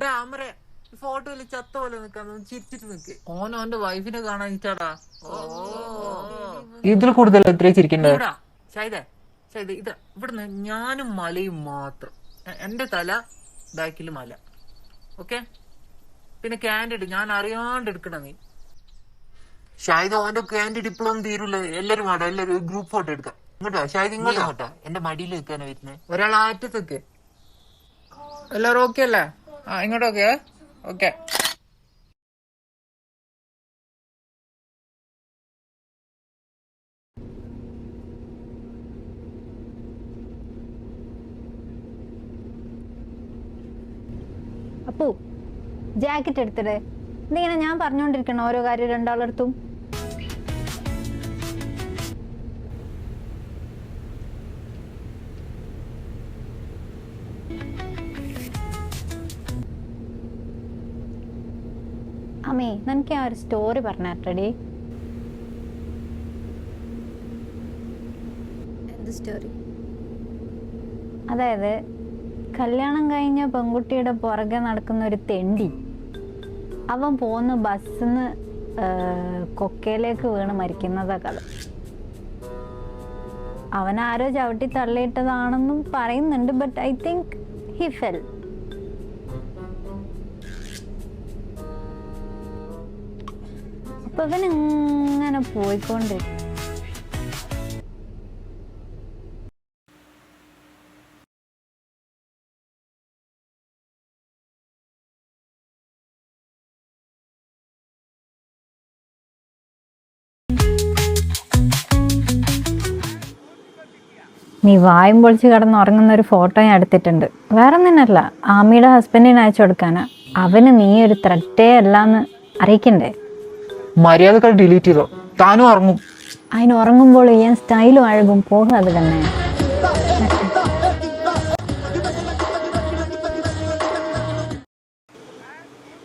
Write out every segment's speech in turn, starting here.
ഡാമറെ ഫോട്ടോയില് ചത്ത പോലെ നിക്കാന്ന് ചിരിച്ചിട്ട് നിക്ക്. ഓന്റെ വൈഫിനെ കാണാൻ ഇച്ചാടാ. ഇതിൽ കൂടുതൽ എത്ര ചിരിക്കണ്ടേ? ഇത് ഇവിടുന്ന് ഞാനും മലയും മാത്രം. എന്റെ തല ബാക്കിൽ മല. ഓക്കെ, പിന്നെ കാൻഡിഡ് ഞാൻ അറിയാണ്ട് എടുക്കണ നീ. ഷാഹിദ് ഓന്റെ കാൻഡിഡ് ഇപ്പോഴൊന്നും തീരൂല. എല്ലാരും വേണ്ട, എല്ലാരും ഗ്രൂപ്പ് ഫോട്ടോ എടുക്കാം. ഇങ്ങോട്ടോ ഷാഹിദ്, ഇങ്ങോട്ടോ. എന്റെ മടിയിൽ നിൽക്കാനാ വരുന്നത്. ഒരാൾ ആറ്റത്തേക്ക്. എല്ലാരും ഓക്കെ അല്ലേ? ഇങ്ങോട്ടോക്കെ. ഓക്കെ. അപ്പു, ജാക്കറ്റ് എടുത്തിടേ. ഇതിങ്ങനെ ഞാൻ പറഞ്ഞോണ്ടിരിക്കണം ഓരോ കാര്യം രണ്ടാളടുത്തും. അമ്മേ, എനിക്ക് ആ ഒരു സ്റ്റോറി പറഞ്ഞാട്ടടി. എന്ത് സ്റ്റോറി? അതായത് കല്യാണം കഴിഞ്ഞ പെൺകുട്ടിയുടെ പുറകെ നടക്കുന്ന ഒരു തെണ്ടി, അവൻ പോകുന്ന ബസ്സിന്ന് കൊക്കയിലേക്ക് വീണ് മരിക്കുന്നതാ കഥ. അവനാരോ ചവിട്ടി തള്ളിയിട്ടതാണെന്നും പറയുന്നുണ്ട്. But I think he fell. അപ്പൊ ഇവൻ ഇങ്ങനെ പോയിക്കൊണ്ടിരിക്കും. നീ വായും പൊളിച്ച് കിടന്നുറങ്ങുന്ന ഒരു ഫോട്ടോ ഞാൻ എടുത്തിട്ടുണ്ട്. വേറെ ഒന്നിനല്ല, ആമിയുടെ ഹസ്ബൻഡിന് അയച്ചു കൊടുക്കാനാ. അവന് നീ ഒരു ത്രെറ്റേ അല്ലാന്ന് അറിയിക്കണ്ടേ? മര്യാദകൾ ഡിലീറ്റ് ചെയ്തോ, താനും ഉറങ്ങും. അതിന് ഉറങ്ങുമ്പോൾ ഞാൻ സ്റ്റൈലും അഴകും പോകാതെ തന്നെ.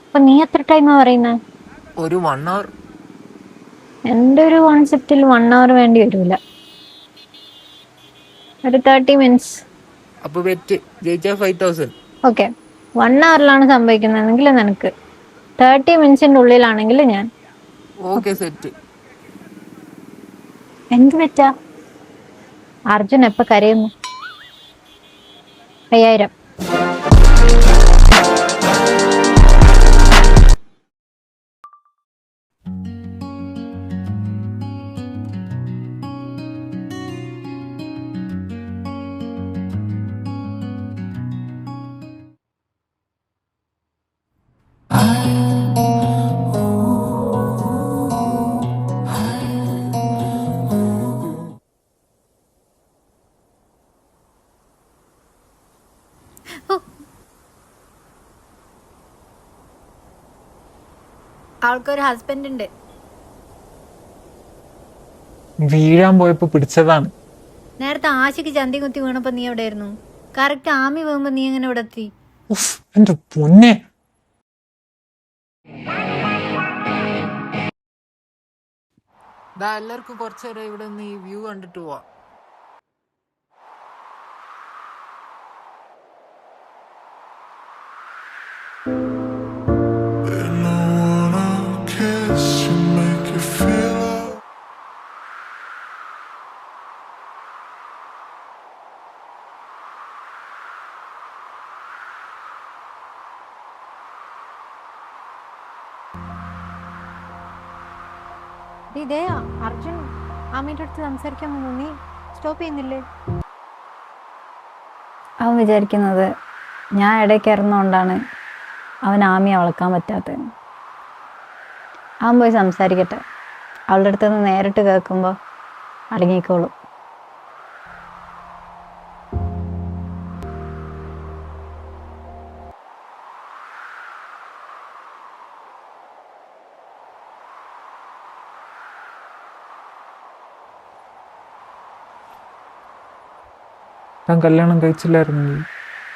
അപ്പൊ നീ എത്ര ടൈമാ പറയുന്നത്? ഒരു 1 hour. എൻ്റെ ഒരു കോൺസെപ്റ്റിൽ 1 hour വേണ്ടി വരൂല, ഒരു 30 minutes. അപ്പൊ വെറ്റ് ജയിച്ചാ 5,000. ഓക്കെ, 1 hourലാണ് സംഭവിക്കുന്നതെങ്കിൽ നിനക്ക് 30 minutesന്റെ ഉള്ളിലാണെങ്കിൽ ഞാൻ ഓക്കെ സെറ്റ്. എന്ത് പറ്റാ? അർജുൻ എപ്പ കരയുന്നു? 5000. അവൾക്കൊരു ഹസ്ബൻഡ് ഉണ്ട്. വീഴാൻ പോയപ്പോ പിടിച്ചതാണ്. നേരത്തെ ആശയ്ക്ക് ചന്തി കുത്തി വീണപ്പോ നീ എവിടെയായിരുന്നു? കറക്റ്റ് ആമി വീഴുമ്പോ നീ എങ്ങനെ ഇവിടെ എത്തി? എന്റെ പൊന്നെ, എല്ലാവർക്കും കുറച്ചേരം ഇവിടെ നിന്ന് ഈ വ്യൂ കണ്ടിട്ട് പോവാ. ഇതേ അർജുൻ ആമിയുടെ അടുത്ത് സംസാരിക്കാൻ വന്നു, നീ സ്റ്റോപ്പ് ചെയ്യുന്നില്ലേ? അവൻ വിചാരിക്കുന്നത് ഞാൻ ഇടയ്ക്ക് ഇറന്നുകൊണ്ടാണ് അവൻ ആമിയെ വളക്കാൻ പറ്റാത്തത്. അവൻ പോയി സംസാരിക്കട്ടെ. അവളുടെ അടുത്ത് നിന്ന് നേരിട്ട് കേൾക്കുമ്പോൾ അടങ്ങിക്കോളും. ഞാൻ കല്യാണം കഴിച്ചില്ലായിരുന്നെങ്കിൽ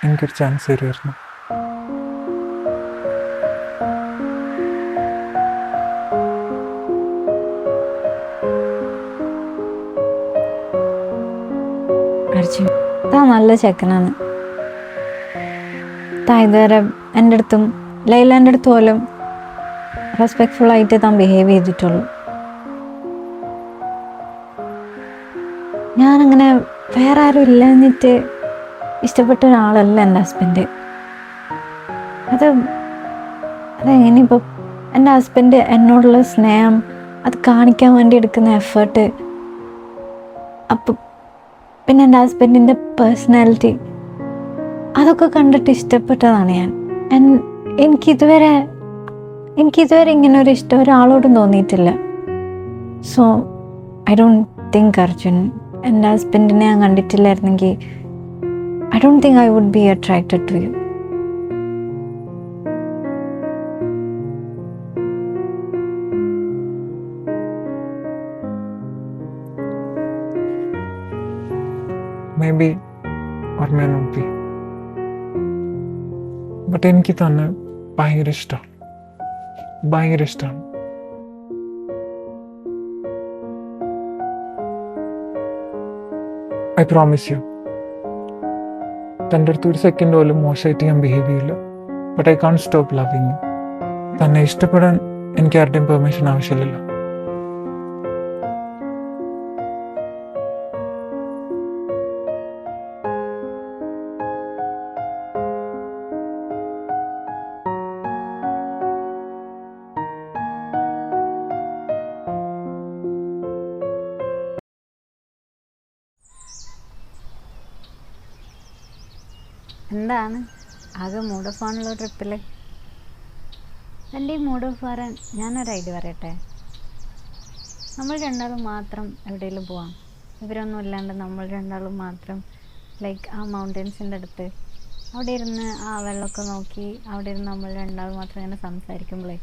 എനിക്കൊരു ചാൻസ് തരുമായിരുന്നു. അർജുൻ, താൻ നല്ല ചെക്കനാണ്. താൻ ഇതുവരെ എൻ്റെ അടുത്തും ലൈലാൻ്റെ അടുത്ത് പോലും റെസ്പെക്ട്ഫുൾ ആയിട്ട് താൻ ബിഹേവ് ചെയ്തിട്ടുള്ളൂ. ഞാനങ്ങനെ വേറെ ആരും ഇല്ലാഞ്ഞിട്ട് ഇഷ്ടപ്പെട്ട ഒരാളല്ല എൻ്റെ ഹസ്ബൻഡ്. അതെങ്ങനെയിപ്പോൾ എൻ്റെ ഹസ്ബൻഡ് എന്നോടുള്ള സ്നേഹം അത് കാണിക്കാൻ വേണ്ടി എടുക്കുന്ന എഫേർട്ട്, അപ്പം പിന്നെ എൻ്റെ ഹസ്ബൻഡിൻ്റെ പേഴ്സണാലിറ്റി അതൊക്കെ കണ്ടിട്ട് ഇഷ്ടപ്പെട്ടതാണ് ഞാൻ. എനിക്കിതുവരെ ഇങ്ങനെ ഒരു ഇഷ്ടം ഒരാളോടും തോന്നിയിട്ടില്ല. So I don't think Arjun, എൻ്റെ ഹസ്ബൻഡിനെ ഞാൻ കണ്ടിട്ടില്ലായിരുന്നെങ്കിൽ I don't think I would be attracted to you. May be or may not be, but എനിക്ക് തന്നെ ഭയങ്കര ഇഷ്ടമാണ്. ഐ പ്രോമിസ് യു, തൻ്റെ അടുത്ത് ഒരു സെക്കൻഡ് പോലും മോശമായിട്ട് ഞാൻ ബിഹേവ് ചെയ്യില്ല. But I can't stop loving U. തന്നെ ഇഷ്ടപ്പെടാൻ എനിക്ക് ആരുടെയും പെർമിഷൻ ആവശ്യമില്ലല്ലോ. എന്താണ് ആകെ മൂഡ് ഓഫ് ആണുള്ള ട്രിപ്പിൽ? എൻ്റെ ഈ മൂഡ് ഓഫ് മാറാൻ ഞാനൊരു ഐഡിയ പറയട്ടെ. നമ്മൾ രണ്ടാളും മാത്രം എവിടെയെങ്കിലും പോവാം. ഇവരൊന്നും ഇല്ലാണ്ട് നമ്മൾ രണ്ടാളും മാത്രം ലൈക്ക് ആ മൗണ്ടൻസിൻ്റെ അടുത്ത് അവിടെ ഇരുന്ന് ആ വെള്ളമൊക്കെ നോക്കി അവിടെ ഇരുന്ന് നമ്മൾ രണ്ടാളും മാത്രം ഇങ്ങനെ സംസാരിക്കുമ്പോഴേ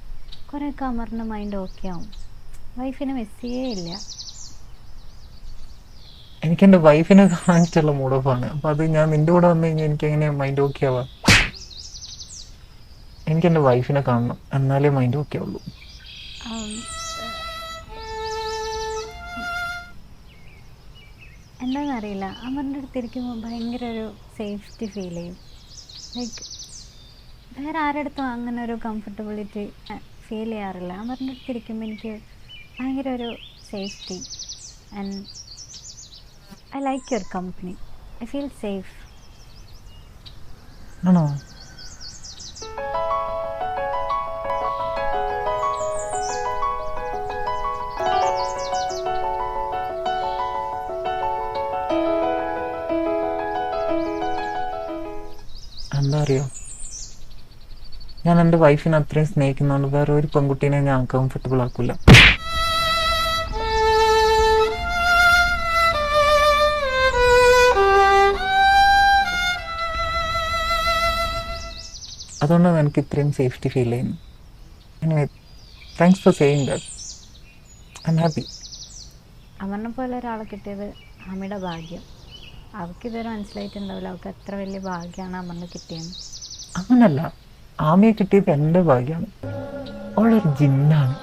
കുറേയൊക്കെ അമറിൻ്റെ മൈൻഡ് ഓക്കെ ആവും. വൈഫിനെ മിസ് ചെയ്യേയില്ല. എനിക്ക് എൻ്റെ വൈഫിനെ കാണിച്ചുള്ള മൂഡ് ഓഫ് ആണ്. അപ്പം അത് ഞാൻ നിൻ്റെ കൂടെ വന്നു കഴിഞ്ഞാൽ എനിക്ക് എങ്ങനെ മൈൻഡ് ഓക്കെ ആവാം? എനിക്ക് എൻ്റെ വൈഫിനെ കാണണം, എന്നാലേ മൈൻഡ് ഓക്കെ ആവുള്ളൂ. എന്താണെന്നറിയില്ല, അമറിൻ്റെ അടുത്തിരിക്കുമ്പോൾ ഭയങ്കര ഒരു സേഫ്റ്റി ഫീൽ ചെയ്യും. ലൈക്ക് വേറെ ആരുടെ അടുത്തും അങ്ങനെ ഒരു കംഫർട്ടബിലിറ്റി ഫീൽ ചെയ്യാറില്ല. അമറിൻ്റെ അടുത്തിരിക്കുമ്പോൾ എനിക്ക് ഭയങ്കര ഒരു safety and I like your company. I feel safe. ആണോ? എന്താ അറിയോ, ഞാൻ എൻ്റെ വൈഫിനെ അത്രയും സ്നേഹിക്കുന്നതുകൊണ്ട് വേറെ ഒരു പെൺകുട്ടീനെ ഞാൻ കംഫർട്ടബിൾ ആക്കൂല. അതുകൊണ്ടാണ് എനിക്ക് ഇത്രയും സേഫ്റ്റി ഫീൽ ചെയ്യുന്നത്. Anyway, thanks for saying that. I'm happy. അമറിനെ പോലെ ഒരാളെ കിട്ടിയത് അമ്മയുടെ ഭാഗ്യം. അവൾക്ക് ഇതുവരെ മനസ്സിലായിട്ടുണ്ടാവില്ല അവൾക്ക് എത്ര വലിയ ഭാഗ്യമാണ് അമറിന് കിട്ടിയത്. അങ്ങനല്ല, ആമയെ കിട്ടിയത് എൻ്റെ ഭാഗ്യമാണ്. അവളൊരു ജിന്നാണ്.